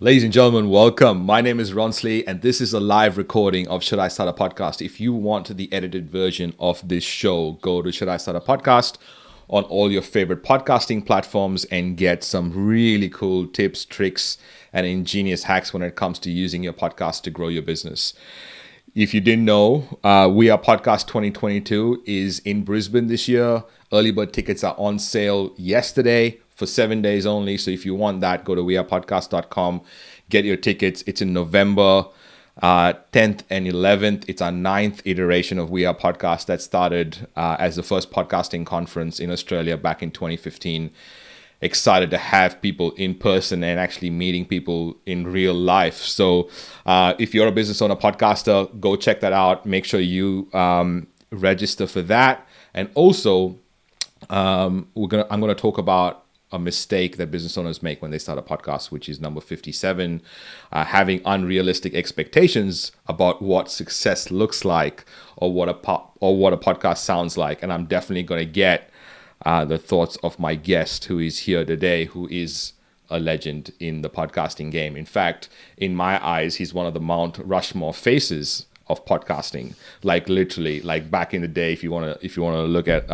Ladies and gentlemen, welcome. My name is Ronsley, and this is a live recording of Should I Start a Podcast. If you want the edited version of this show, go to Should I Start a Podcast on all your favorite podcasting platforms and get some really cool tips, tricks, and ingenious hacks when it comes to using your podcast to grow your business. If you didn't know, We Are Podcast 2022 is in Brisbane this year. Early bird tickets are on sale yesterday for 7 days only. So if you want that, go to wearepodcast.com, get your tickets. It's in November 10th and 11th. It's our 9th iteration of We Are Podcast that started as the first podcasting conference in Australia back in 2015. Excited to have people in person and actually meeting people in real life. So if you're a business owner, podcaster, go check that out. Make sure you register for that. And also, I'm gonna talk about a mistake that business owners make when they start a podcast, which is number 57, having unrealistic expectations about what success looks like or what a podcast sounds like. And I'm definitely going to get the thoughts of my guest who is here today, who is a legend in the podcasting game. In fact, in my eyes, he's one of the Mount Rushmore faces of podcasting. Like literally, like back in the day, if you want to look at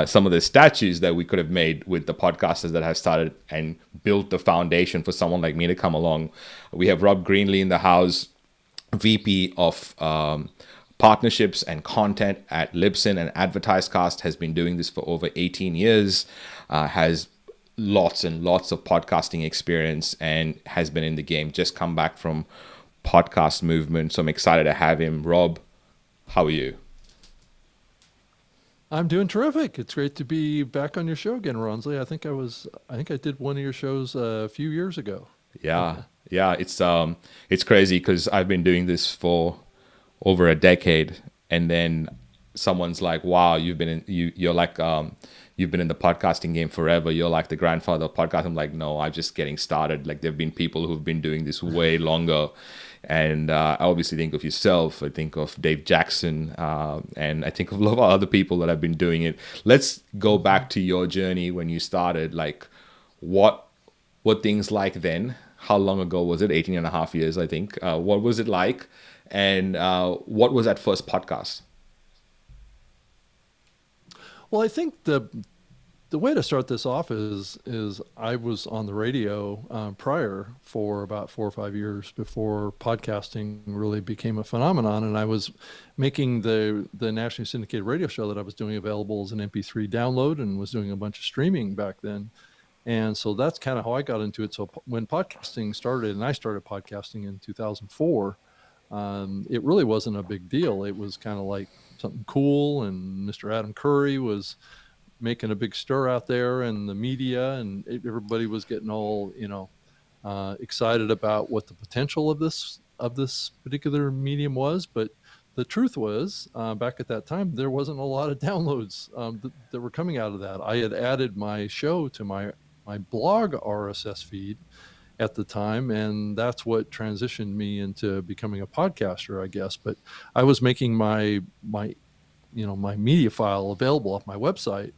some of the statues that we could have made with the podcasters that have started and built the foundation for someone like me to come along. We have Rob Greenlee in the house, VP of partnerships and content at Libsyn and Advertisecast, has been doing this for over 18 years, has lots and lots of podcasting experience and has been in the game, just come back from podcast movement. So I'm excited to have him. Rob, how are you? I'm doing terrific. It's great to be back on your show again, Ronsley. I think I did one of your shows a few years ago. Yeah. It's crazy because I've been doing this for over a decade, and then someone's like, "Wow, you've been in the podcasting game forever. You're like the grandfather of podcast." I'm like, "No, I'm just getting started." Like there've been people who've been doing this way longer, and I obviously think of yourself. I think of Dave Jackson, and I think of a lot of other people that have been doing it. Let's go back to your journey when you started. Like, what things like then? How long ago was it? 18 and a half years, I think. What was it like? And what was that first podcast? Well, I think the way to start this off is I was on the radio prior for about 4 or 5 years before podcasting really became a phenomenon, and I was making the nationally syndicated radio show that I was doing available as an MP3 download, and was doing a bunch of streaming back then. And so that's kind of how I got into it. So when podcasting started, and I started podcasting in 2004, it really wasn't a big deal. It was kind of like something cool, and Mr. Adam Curry was making a big stir out there in the media, and everybody was getting all excited about what the potential of this particular medium was. But the truth was, back at that time, there wasn't a lot of downloads that were coming out of that. I had added my show to my blog RSS feed at the time, and that's what transitioned me into becoming a podcaster, I guess. But I was making my media file available off my website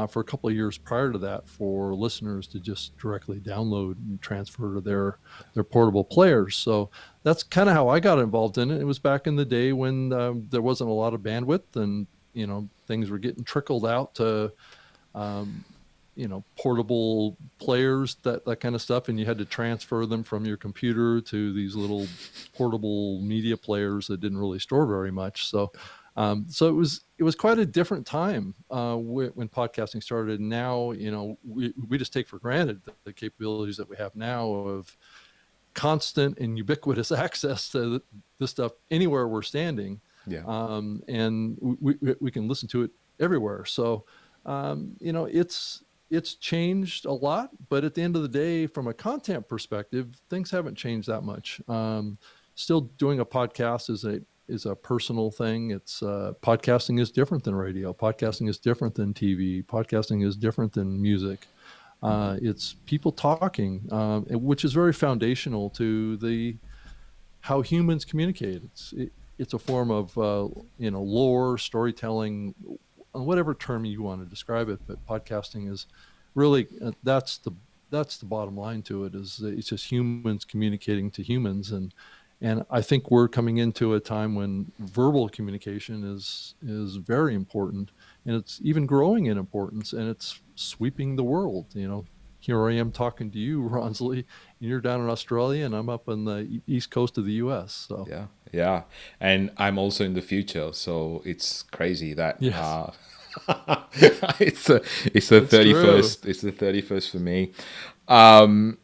for a couple of years prior to that for listeners to just directly download and transfer to their portable players. So that's kind of how I got involved in it. It was back in the day when there wasn't a lot of bandwidth, and things were getting trickled out to portable players, that kind of stuff. And you had to transfer them from your computer to these little portable media players that didn't really store very much. So it was quite a different time when podcasting started. Now, we just take for granted the capabilities that we have now of constant and ubiquitous access to this stuff anywhere we're standing. Yeah. And we can listen to it everywhere. So, it's changed a lot, but at the end of the day, from a content perspective, things haven't changed that much. Still doing a podcast is a personal thing. It's podcasting is different than radio. Podcasting is different than TV. Podcasting is different than music. It's people talking, which is very foundational to how humans communicate. It's a form of lore, storytelling, whatever term you want to describe it. But podcasting is really that's that's the bottom line to it. Is that it's just humans communicating to humans, and I think we're coming into a time when verbal communication is very important, and it's even growing in importance, and it's sweeping the world. Here I am talking to you, Ronsley, and you're down in Australia, and I'm up on the east coast of the U.S. So Yeah, yeah, and I'm also in the future, so it's crazy that yes, it's a, it's the it's true. 31st. It's the 31st for me. Um,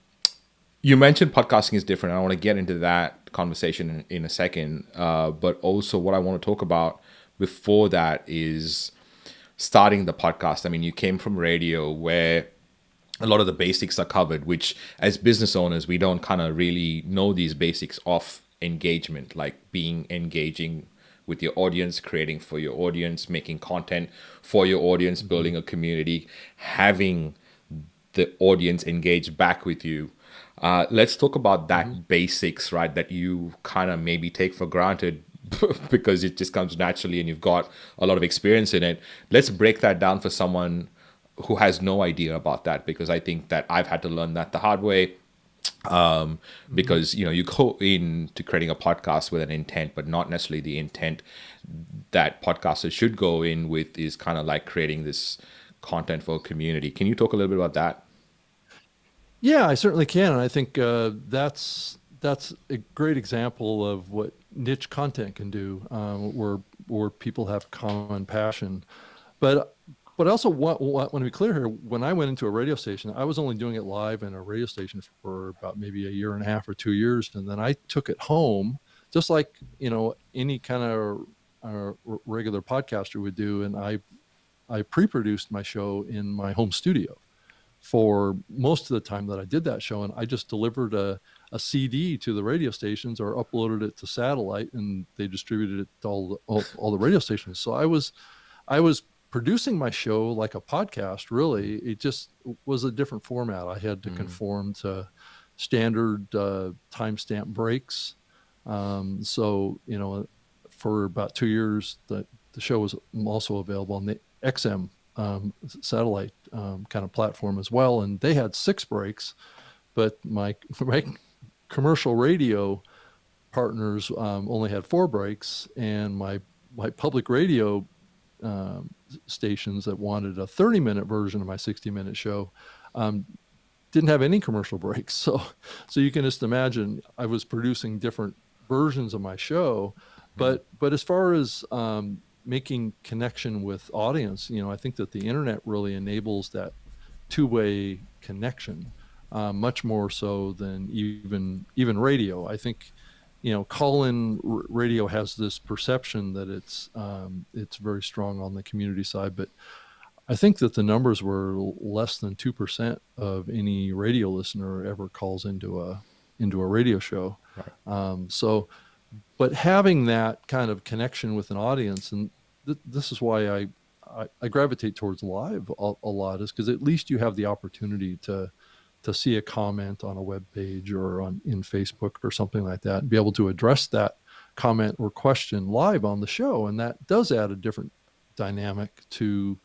you mentioned podcasting is different. I want to get into that conversation in a second. But also, what I want to talk about before that is starting the podcast. I mean, you came from radio where a lot of the basics are covered, which as business owners, we don't kind of really know these basics of engagement, like being engaging with your audience, creating for your audience, making content for your audience, Hmm. building a community, having the audience engage back with you. Let's talk about Hmm. that basics, right? That you kind of maybe take for granted because it just comes naturally and you've got a lot of experience in it. Let's break that down for someone who has no idea about that, because I think that I've had to learn that the hard way. Hmm. Because you go into creating a podcast with an intent, but not necessarily the intent that podcasters should go in with is kind of like creating this content for a community. Can you talk a little bit about that? Yeah, I certainly can, and I think that's a great example of what niche content can do, where people have common passion. But but I also want to be clear here. When I went into a radio station, I was only doing it live in a radio station for about maybe a year and a half or 2 years, and then I took it home, just like any kind of regular podcaster would do, and I pre-produced my show in my home studio for most of the time that I did that show. And I just delivered a CD to the radio stations or uploaded it to satellite, and they distributed it to all the radio stations. So I was producing my show like a podcast, really. It just was a different format. I had to conform to standard timestamp breaks. So, for about 2 years, the show was also available on the XM satellite kind of platform as well. And they had 6 breaks, but my commercial radio partners only had 4 breaks, and my public radio um, stations that wanted a 30-minute version of my 60-minute show um, didn't have any commercial breaks. So you can just imagine I was producing different versions of my show. But as far as making connection with audience, I think that the internet really enables that two-way connection, much more so than even radio. I think call-in radio has this perception that it's very strong on the community side, but I think that the numbers were less than 2% of any radio listener ever calls into a radio show. Right. So, but having that kind of connection with an audience, and this is why I gravitate towards live a lot, is because at least you have the opportunity to see a comment on a web page or in Facebook or something like that, and be able to address that comment or question live on the show, and that does add a different dynamic to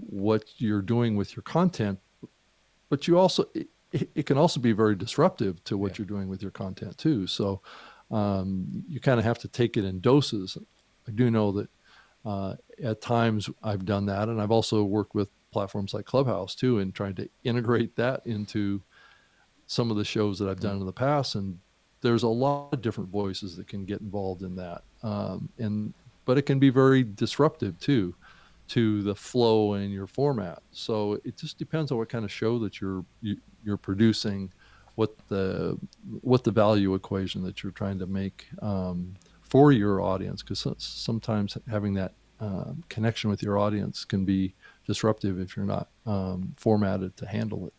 what you're doing with your content. But it can also be very disruptive to Yeah. what you're doing with your content too. So you kind of have to take it in doses. I do know that at times I've done that, and I've also worked with platforms like Clubhouse too, and trying to integrate that into some of the shows that I've done in the past. And there's a lot of different voices that can get involved in that, and but it can be very disruptive too to the flow in your format. So it just depends on what kind of show that you're producing, what the value equation that you're trying to make for your audience. Because sometimes having that connection with your audience can be disruptive if you're not formatted to handle it.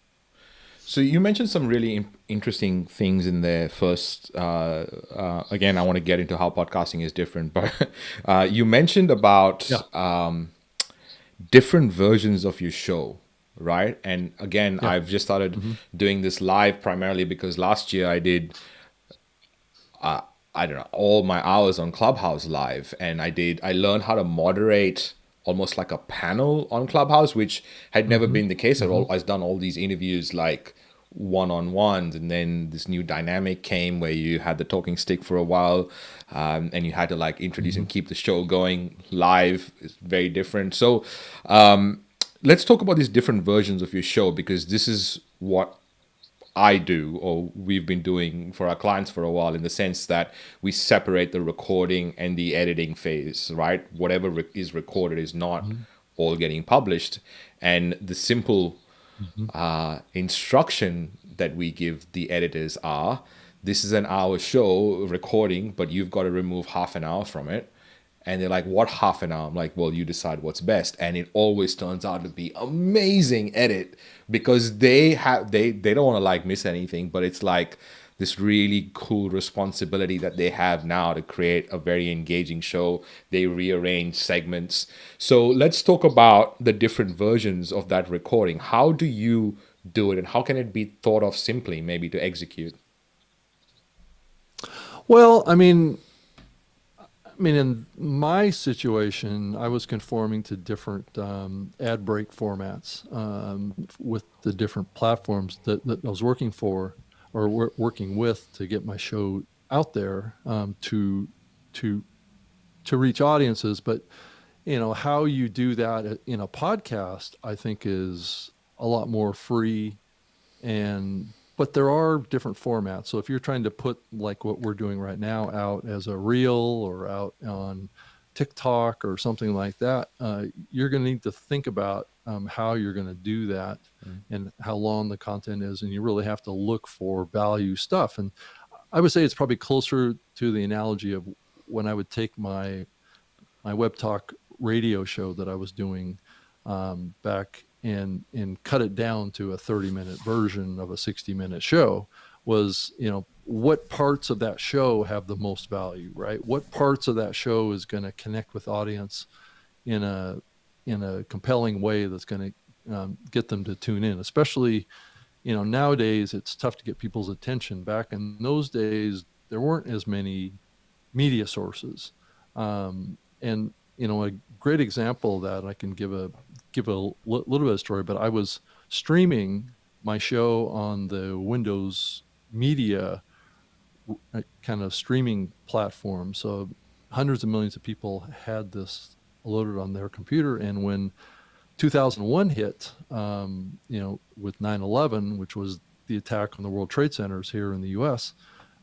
So you mentioned some really interesting things in there. First, again, I want to get into how podcasting is different, but you mentioned about Yeah. different versions of your show, right? And again, Yeah. I've just started Hmm. doing this live primarily because last year I did, I don't know, all my hours on Clubhouse live, and I learned how to moderate almost like a panel on Clubhouse, which had never Mm-hmm. been the case. I'd Mm-hmm. always done all these interviews like one-on-ones, and then this new dynamic came where you had the talking stick for a while, and you had to like introduce Mm-hmm. and keep the show going live. It's very different. So let's talk about these different versions of your show, because this is what I do, or we've been doing for our clients for a while, in the sense that we separate the recording and the editing phase, right? Whatever is recorded is not all getting published. And the simple Mm-hmm. instruction that we give the editors are, this is an hour show recording, but you've got to remove half an hour from it. And they're like, what half an hour? I'm like, well, you decide what's best. And it always turns out to be amazing edit, because they don't want to like miss anything, but it's like this really cool responsibility that they have now to create a very engaging show. They rearrange segments. So let's talk about the different versions of that recording. How do you do it, and how can it be thought of simply maybe to execute? Well, in my situation, I was conforming to different ad break formats with the different platforms that I was working for, or working with, to get my show out there, to to reach audiences. But how you do that in a podcast, I think, is a lot more free. And but there are different formats. So if you're trying to put, like what we're doing right now, out as a reel or out on TikTok or something like that, you're going to need to think about how you're going to do that and how long the content is. And you really have to look for value stuff. And I would say it's probably closer to the analogy of when I would take my web talk radio show that I was doing back, and cut it down to a 30-minute version of a 60-minute show. Was, what parts of that show have the most value, right? What parts of that show is going to connect with audience in a compelling way that's going to get them to tune in. Especially, nowadays it's tough to get people's attention. Back in those days, there weren't as many media sources. And a great example of that, I can give a little bit of story, but I was streaming my show on the Windows Media kind of streaming platform. So hundreds of millions of people had this loaded on their computer. And when 2001 hit, with 9/11, which was the attack on the World Trade Centers here in the U.S.,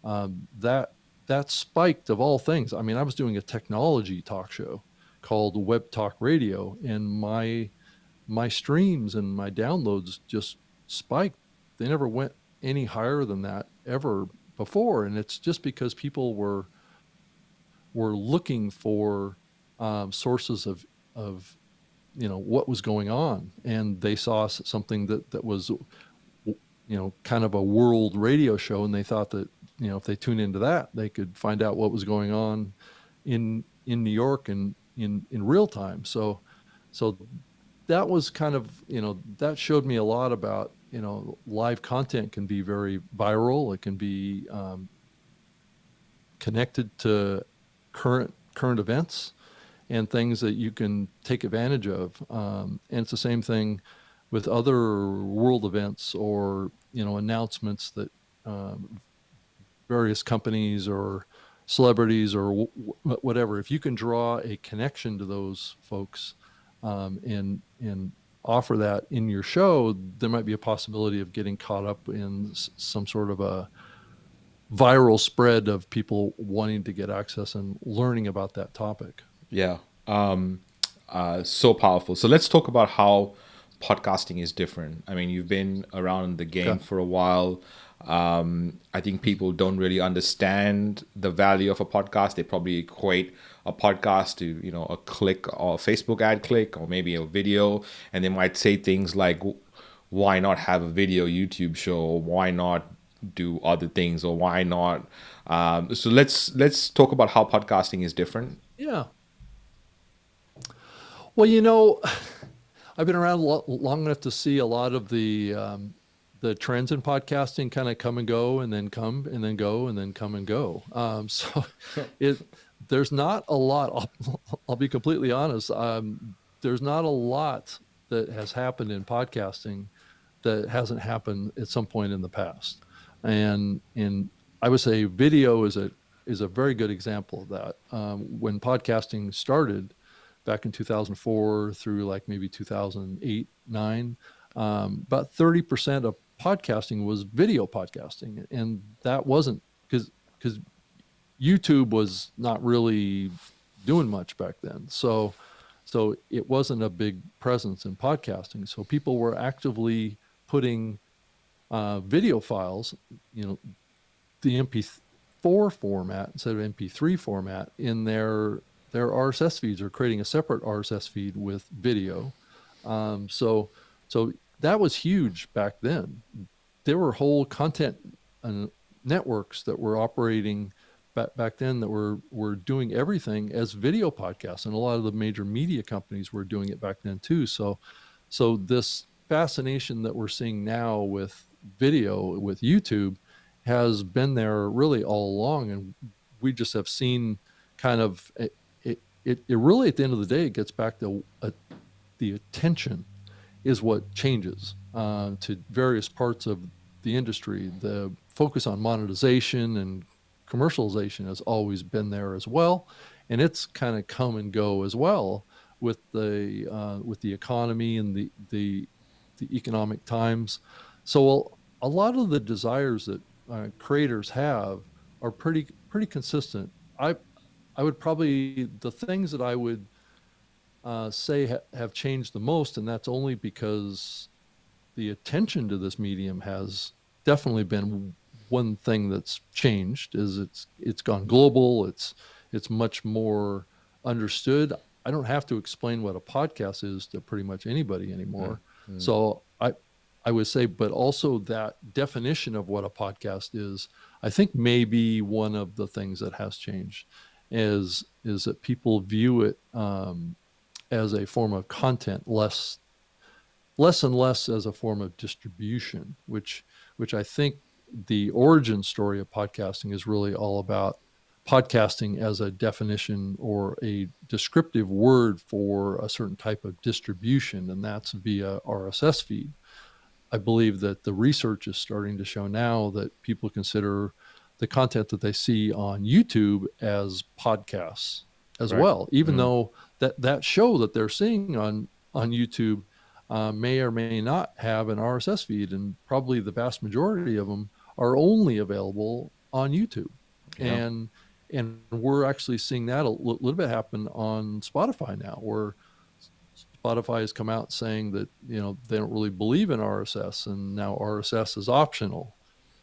that spiked, of all things. I mean, I was doing a technology talk show called Web Talk Radio, and my streams and my downloads just spiked. They never went any higher than that ever before, and it's just because people were looking for sources of what was going on, and they saw something that was kind of a world radio show, and they thought that if they tune into that, they could find out what was going on in New York and in real time. So that was kind of, that showed me a lot about, live content can be very viral. It can be connected to current events and things that you can take advantage of. And it's the same thing with other world events or, announcements that various companies or celebrities or whatever. If you can draw a connection to those folks and offer that in your show, there might be a possibility of getting caught up in some sort of a viral spread of people wanting to get access and learning about that topic. Yeah. So powerful. So let's talk about how podcasting is different. I mean, you've been around the game for a while. I think people don't really understand the value of a podcast. They probably equate a podcast to, a click or a Facebook ad click or maybe a video. And they might say things like, why not have a video YouTube show? Or why not do other things? Or why not? So let's talk about how podcasting is different. Yeah. Well, I've been around long enough to see a lot of the trends in podcasting kind of come and go, and then come and then go, and then come and go. So there's not a lot. I'll be completely honest. there's not a lot that has happened in podcasting that hasn't happened at some point in the past. And I would say video is a very good example of that. When podcasting started back in 2004 through like maybe 2008, 9, about 30% of podcasting was video podcasting. And that wasn't because YouTube was not really doing much back then. So it wasn't a big presence in podcasting. So people were actively putting video files, the MP4 format instead of MP3 format in their RSS feeds, or creating a separate RSS feed with video. So that was huge back then. There were whole content networks that were operating back then that were doing everything as video podcasts, and a lot of the major media companies were doing it back then too. So this fascination that we're seeing now with video, with YouTube, has been there really all along, and we just have seen kind of it really, at the end of the day, it gets back to the attention is what changes to various parts of the industry. The focus on monetization and commercialization has always been there as well, and it's kind of come and go as well with the economy and the economic times. So a lot of the desires that creators have are pretty consistent. I would probably, the things that I would say have changed the most, and that's only because the attention to this medium has definitely been one thing that's changed, is it's gone global. It's much more understood. I don't have to explain what a podcast is to pretty much anybody anymore. Mm-hmm. So I would say, but also that definition of what a podcast is, I think maybe one of the things that has changed is that people view it as a form of content, less and less as a form of distribution, which I think the origin story of podcasting is really all about podcasting as a definition or a descriptive word for a certain type of distribution, and that's via RSS feed. I believe that the research is starting to show now that people consider the content that they see on YouTube as podcasts as well, even though that show that they're seeing on YouTube may or may not have an RSS feed, and probably the vast majority of them are only available on YouTube. Yeah. And we're actually seeing that a little bit happen on Spotify now, where Spotify has come out saying that they don't really believe in RSS, and now RSS is optional,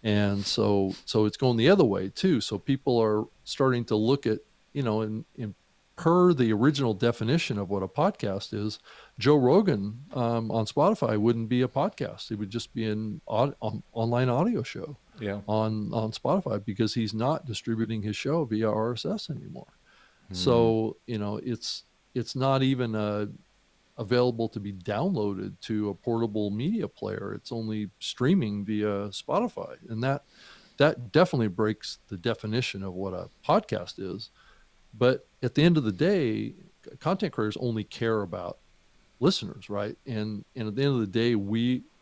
and so it's going the other way too. So people are starting to look at in per the original definition of what a podcast is, Joe Rogan on Spotify wouldn't be a podcast. It would just be an online audio show on Spotify, because he's not distributing his show via RSS anymore. So it's not even available to be downloaded to a portable media player. It's only streaming via Spotify, and that definitely breaks the definition of what a podcast is. But at the end of the day, content creators only care about listeners, right? And at the end of the day,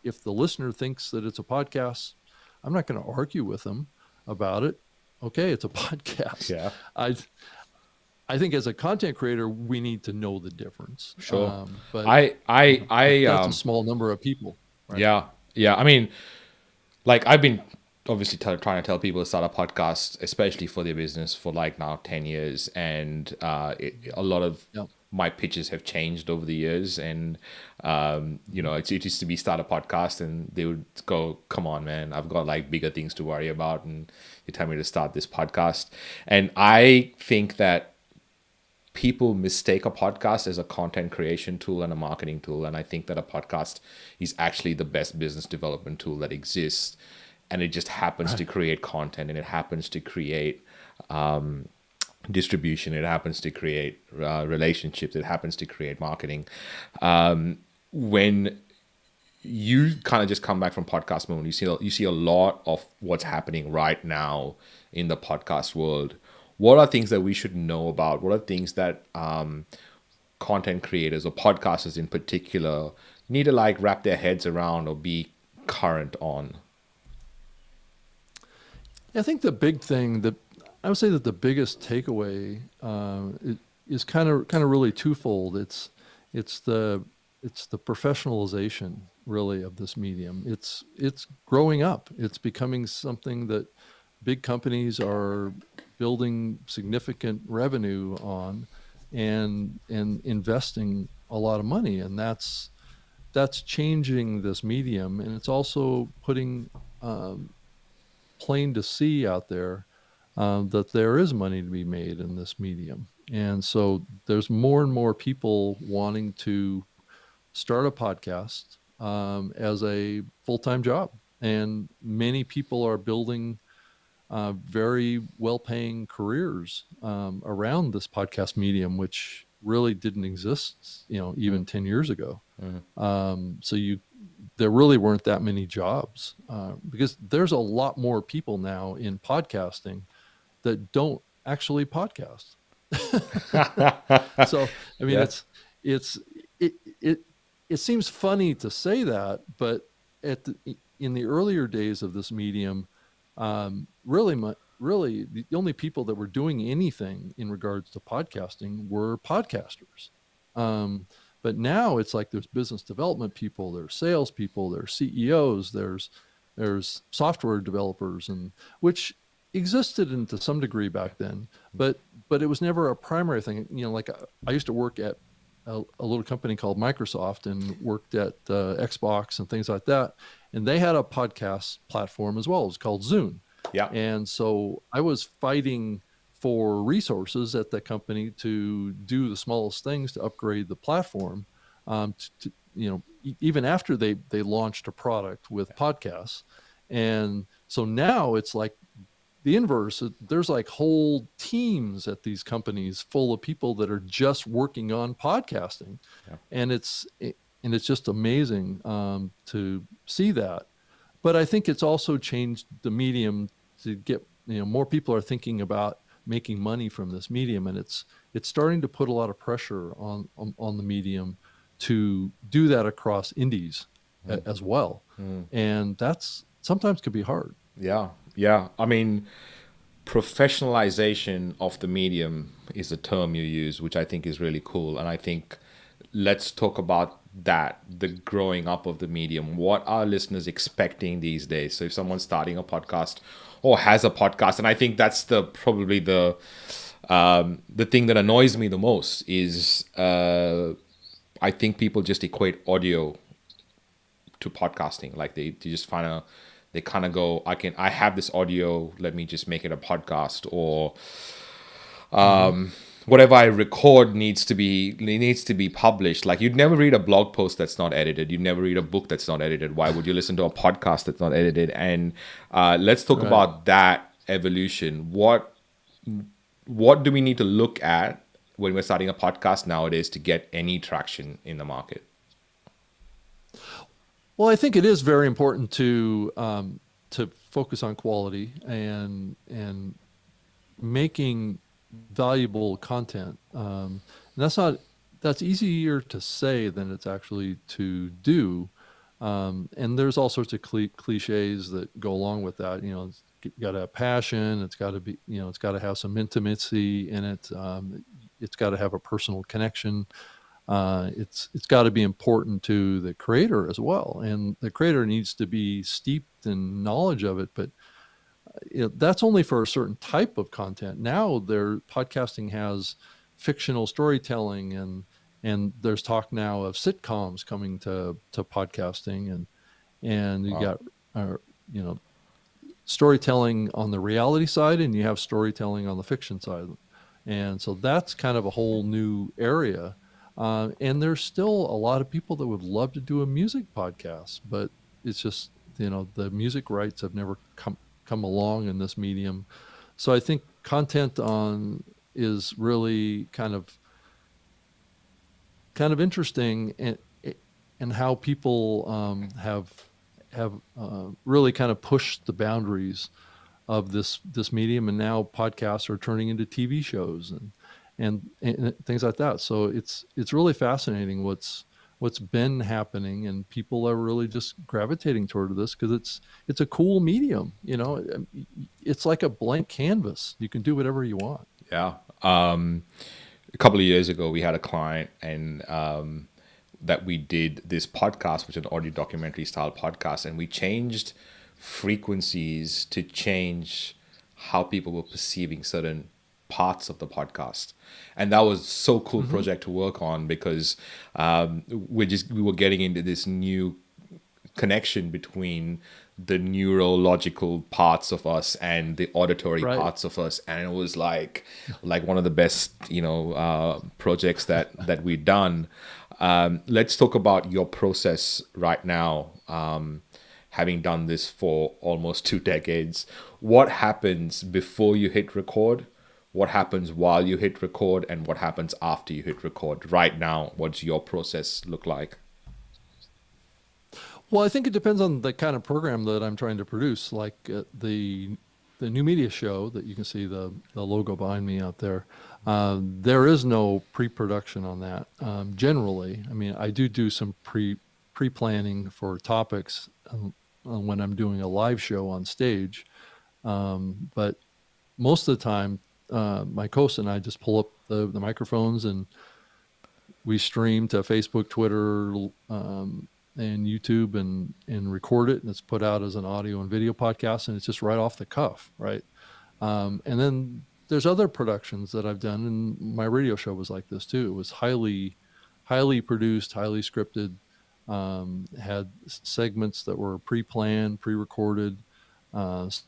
if the listener thinks that it's a podcast, I'm not going to argue with them about it. Okay, it's a podcast. Yeah. I think as a content creator, we need to know the difference. Sure. But that's a small number of people. Right? Yeah. I mean, like, I've been obviously trying to tell people to start a podcast, especially for their business, for like now 10 years. And a lot of my pitches have changed over the years. And, it used to be start a podcast, and they would go, come on, man, I've got like bigger things to worry about, and you tell me to start this podcast. And I think that people mistake a podcast as a content creation tool and a marketing tool. And I think that a podcast is actually the best business development tool that exists. And it just happens to create content, and it happens to create distribution. It happens to create relationships. It happens to create marketing. When you kind of just come back from podcast mode, you see a lot of what's happening right now in the podcast world. What are things that we should know about? What are things that content creators or podcasters in particular need to like wrap their heads around or be current on? I think the big thing that I would say that the biggest takeaway is kind of really twofold. It's the professionalization really of this medium. It's growing up. It's becoming something that big companies are building significant revenue on, and investing a lot of money, and that's changing this medium, and it's also putting plain to see out there that there is money to be made in this medium. And so there's more and more people wanting to start a podcast as a full-time job. And many people are building very well-paying careers around this podcast medium, which really didn't exist, even 10 years ago. So there really weren't that many jobs because there's a lot more people now in podcasting that don't actually podcast. So, I mean, it seems funny to say that, but in the earlier days of this medium, really the only people that were doing anything in regards to podcasting were podcasters. But now it's like there's business development people, there's sales people, there's CEOs, there's software developers, and which existed to some degree back then, but it was never a primary thing. Like I used to work at a little company called Microsoft and worked at Xbox and things like that, and they had a podcast platform as well. It was called Zune. Yeah. And so I was fighting for resources at the company to do the smallest things to upgrade the platform. Even after they launched a product with podcasts, and so now it's like the inverse. There's like whole teams at these companies full of people that are just working on podcasting, and it's just amazing to see that. But I think it's also changed the medium to get more people are thinking about making money from this medium, and it's starting to put a lot of pressure on the medium to do that across indies as well, and that's sometimes can be hard. Yeah. I mean, professionalization of the medium is a term you use, which I think is really cool. And I think let's talk about that, the growing up of the medium. What are listeners expecting these days? So if someone's starting a podcast or has a podcast, and I think that's probably the thing that annoys me the most is I think people just equate audio to podcasting. Like they just they kind of go, I have this audio, let me just make it a podcast, or whatever I record needs to be published. Like you'd never read a blog post that's not edited. You'd never read a book that's not edited. Why would you listen to a podcast that's not edited? And let's talk about that evolution. What do we need to look at when we're starting a podcast nowadays to get any traction in the market? Well, I think it is very important to focus on quality and making valuable content. And that's easier to say than it's actually to do. And there's all sorts of cliches that go along with that. You got to have passion. It's got to be, it's got to have some intimacy in it. It's got to have a personal connection. It's got to be important to the creator as well, and the creator needs to be steeped in knowledge of it. But that's only for a certain type of content. Now, podcasting has fictional storytelling, and there's talk now of sitcoms coming to podcasting, and you got storytelling on the reality side, and you have storytelling on the fiction side, and so that's kind of a whole new area. And there's still a lot of people that would love to do a music podcast, but it's just, the music rights have never come along in this medium. So I think content is really kind of interesting, and how people have really kind of pushed the boundaries of this medium, and now podcasts are turning into TV shows, and things like that. So it's really fascinating what's been happening, and people are really just gravitating toward this because it's a cool medium. It's like a blank canvas. You can do whatever you want. Yeah. A couple of years ago, we had a client, and that we did this podcast, which is an audio documentary style podcast, and we changed frequencies to change how people were perceiving certain parts of the podcast. And that was so cool project to work on, because we were getting into this new connection between the neurological parts of us and the auditory Right. parts of us, and it was like one of the best projects that we've done. Let's talk about your process right now. Having done this for almost 2 decades, what happens before you hit record? What happens while you hit record, and what happens after you hit record? Right now, what's your process look like? Well, I think it depends on the kind of program that I'm trying to produce. Like the new media show that you can see the logo behind me out there. There is no pre-production on that. Generally, I mean, I do some pre-planning for topics when I'm doing a live show on stage. But most of the time, my host and I just pull up the microphones, and we stream to Facebook, Twitter, and YouTube, and record it, and it's put out as an audio and video podcast, and it's just right off the cuff, right? And then there's other productions that I've done, and my radio show was like this too. It was highly produced, highly scripted, had segments that were pre-planned, pre-recorded.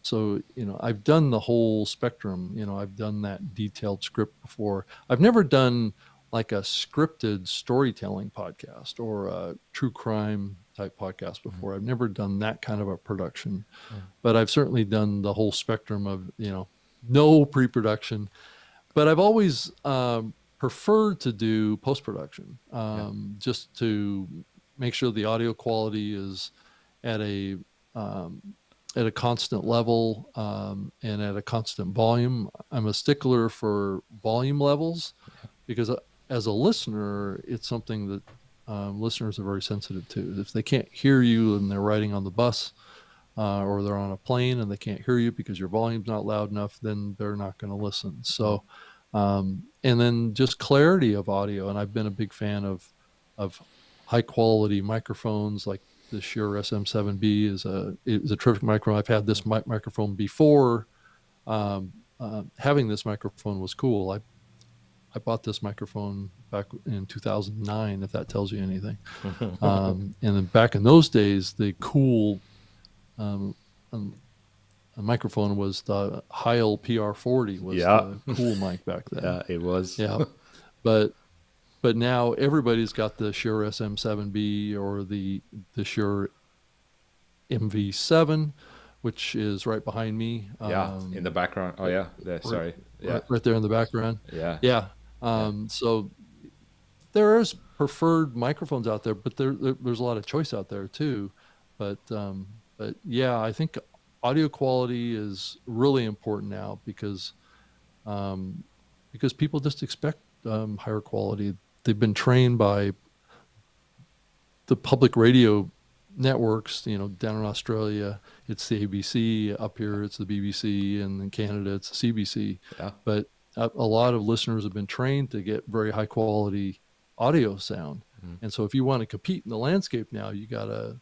So I've done the whole spectrum. I've done that detailed script before. I've never done like a scripted storytelling podcast or a true crime type podcast before. I've never done that kind of a production, but I've certainly done the whole spectrum of, no pre-production, but I've always preferred to do post-production, just to make sure the audio quality is at a constant level, and at a constant volume. I'm a stickler for volume levels, because as a listener, it's something that listeners are very sensitive to. If they can't hear you and they're riding on the bus or they're on a plane and they can't hear you because your volume's not loud enough, then they're not going to listen. So, and then just clarity of audio. And I've been a big fan of high quality microphones. Like the Shure SM7B is a terrific microphone. I've had this microphone before. Having this microphone was cool. I bought this microphone back in 2009, if that tells you anything. And then back in those days, the cool microphone was the Heil PR40 was the cool mic back then. Yeah, it was. Yeah, but now everybody's got the Shure SM7B or the Shure MV7, which is right behind me. In the background. Oh yeah, there. Sorry. Yeah, right there in the background. Yeah. So there's preferred microphones out there, but there's a lot of choice out there too. But yeah, I think audio quality is really important now because people just expect higher quality. They've been trained by the public radio networks, down in Australia, it's the ABC. Up here, it's the BBC, and in Canada, it's the CBC. Yeah. But a lot of listeners have been trained to get very high quality audio sound, and so if you want to compete in the landscape now, you gotta